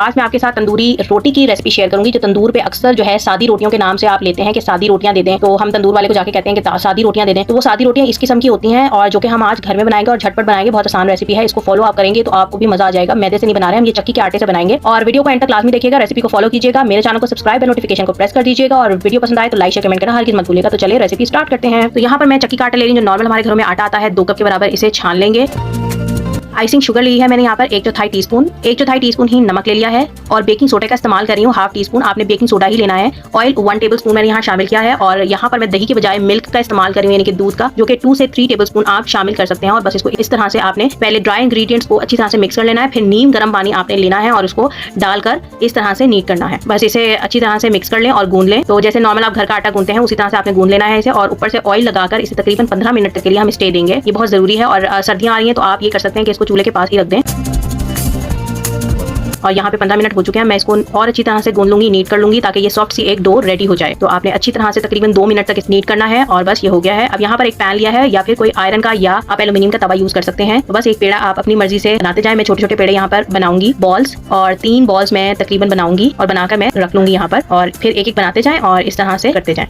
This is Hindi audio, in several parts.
आज मैं आपके साथ तंदूरी रोटी की रेसिपी शेयर करूंगी। जो तंदूर पे अक्सर जो है सादी रोटियों के नाम से आप लेते हैं कि सादी रोटियां दे दें, तो हम तंदूर वाले को जाके कहते हैं कि सादी रोटियां दे दें। तो वो सादी रोटियां इस किस्म की होती हैं और जो कि हम आज घर में बनाएंगे और झटपट बनाएंगे। बहुत आसान रेसिपी है, इसको फॉलो आप करेंगे तो आपको भी मजा आ जाएगा। मैदे से नहीं बना रहे हम, ये चक्की के आटे से बनाएंगे। और वीडियो को एंड तक लाजमी देखिएगा, रेसिपी को फॉलो कीजिएगा, मेरे चैनल को सब्सक्राइब और नोटिफिकेशन को प्रेस कर दीजिएगा। और वीडियो पसंद आए तो लाइक शेयर कमेंट करना हर मत भूलिएगा। तो चलिए रेसिपी स्टार्ट करते हैं। तो यहाँ पर मैं चक्की का आटा ले रही हूँ, जो नॉर्मल हमारे घरों में आटा आता है, 2 कप के बराबर इसे छान लेंगे। आइसिंग शुगर ली है मैंने यहाँ पर 1/4 टीस्पून ही नमक ले लिया है। और बेकिंग सोडा का इस्तेमाल कर रही हूँ, 1/2 टीस्पून। आपने बेकिंग सोडा ही लेना है। ऑयल 1 टेबलस्पून मैंने यहाँ शामिल किया है। और यहाँ पर मैं दही के बजाय मिल्क का इस्तेमाल कर रही हूँ, यानी कि दूध का, जो कि 2 से 3 टेबलस्पून आप शामिल कर सकते हैं। और बस इसको इस तरह से आपने पहले ड्राई इंग्रेडिएंट्स को अच्छी तरह से मिक्स कर लेना है। फिर नीम गर्म पानी आपने लेना है और उसको डालकर इस तरह से नीट करना है। बस इसे अच्छी तरह से मिक्स कर लें और गूंद लें। तो जैसे नॉर्मल आप घर का आटा गूंदते हैं उसी तरह से आपने गूंद लेना है इसे। और ऊपर से ऑयल लगाकर इसे तकरीबन 15 मिनट तक के लिए हम स्टे देंगे। ये बहुत जरूरी है। और सर्दियां आ रही हैं तो आप ये कर सकते हैं कि इसको चूल्हे के पास ही रख दें। और यहाँ पे 15 मिनट हो चुके हैं। मैं इसको और अच्छी तरह से गूंद लूंगी, नीट कर लूंगी, ताकि ये सॉफ्ट सी एक डो रेडी हो जाए। तो आपने अच्छी तरह से तकरीबन 2 मिनट तक इस नीट करना है। और बस ये हो गया है। अब यहाँ पर एक पैन लिया है, या फिर कोई आयरन का या आप एल्यूमिनियम का तवा यूज कर सकते हैं। तो बस एक पेड़ा आप अपनी मर्जी से बनाते जाए। मैं छोटे छोटे पेड़े यहाँ पर बनाऊंगी, बॉल्स, और 3 बॉल्स मैं तकरीबन बनाऊंगी और बनाकर मैं रख लूंगी यहाँ पर। और फिर एक एक बनाते जाएं और इस तरह से करते जाएं।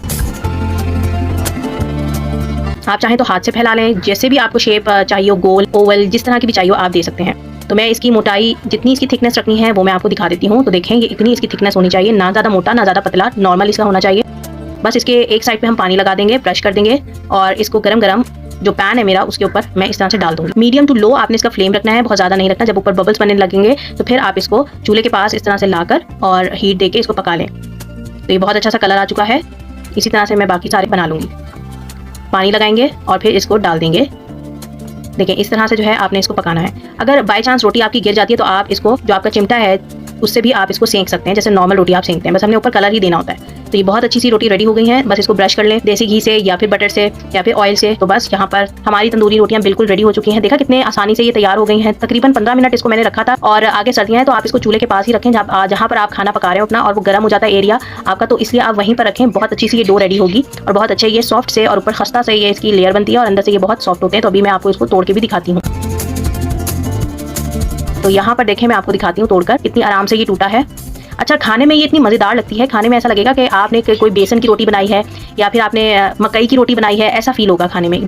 आप चाहें तो हाथ से फैला लें, जैसे भी आपको शेप चाहिए, गोल, ओवल, जिस तरह की भी चाहिए आप दे सकते हैं। तो मैं इसकी मोटाई, जितनी इसकी थिकनेस रखनी है वो मैं आपको दिखा देती हूँ। तो देखें, ये इतनी इसकी थिकनेस होनी चाहिए, ना ज़्यादा मोटा ना ज़्यादा पतला, नॉर्मल इसका होना चाहिए। बस इसके एक साइड पे हम पानी लगा देंगे, ब्रश कर देंगे और इसको गरम गरम जो पैन है मेरा उसके ऊपर मैं इस तरह से डाल दूंगी। मीडियम टू लो आपने इसका फ्लेम रखना है, बहुत ज़्यादा नहीं रखना। जब ऊपर बबल्स बनने लगेंगे तो फिर आप इसको चूल्हे के पास इस तरह से लाकर और हीट देके इसको पका लें। तो ये बहुत अच्छा सा कलर आ चुका है। इसी तरह से मैं बाकी सारे बना लूँगी। पानी लगाएंगे और फिर इसको डाल देंगे। देखिए, इस तरह से जो है आपने इसको पकाना है। अगर बाय चांस रोटी आपकी गिर जाती है तो आप इसको, जो आपका चिमटा है उससे भी आप इसको सेंक सकते हैं, जैसे नॉर्मल रोटी आप सेंकते हैं। बस हमने ऊपर कलर ही देना होता है। तो ये बहुत अच्छी सी रोटी रेडी हो गई है। बस इसको ब्रश कर लें देसी घी से या फिर बटर से या फिर ऑयल से। तो बस यहाँ पर हमारी तंदूरी रोटियां बिल्कुल रेडी हो चुकी हैं। देखा कितने आसानी से ये तैयार हो गई हैं। तकरीबन 15 मिनट इसको मैंने रखा था। और आगे सर्दियां हैं तो आप इसको चूल्हे के पास ही रखें, जहाँ पर आप खाना पका रहे हो अपना, और वो गर्म हो जाता है एरिया आपका, तो इसलिए आप वहीं पर रखें। बहुत अच्छी सी ये डो रेडी होगी और बहुत अच्छे ये सॉफ्ट से और ऊपर खस्ता से ये इसकी लेयर बनती है और अंदर से ये बहुत सॉफ्ट होते हैं। तो अभी मैं आपको इसको तोड़ के भी दिखाती हूँ। तो यहाँ पर देखें, मैं आपको दिखाती हूँ तोड़कर, कितनी आराम से ये टूटा है। अच्छा, खाने में ये इतनी मज़ेदार लगती है। खाने में ऐसा लगेगा कि आपने कोई बेसन की रोटी बनाई है या फिर आपने मकई की रोटी बनाई है, ऐसा फील होगा खाने में।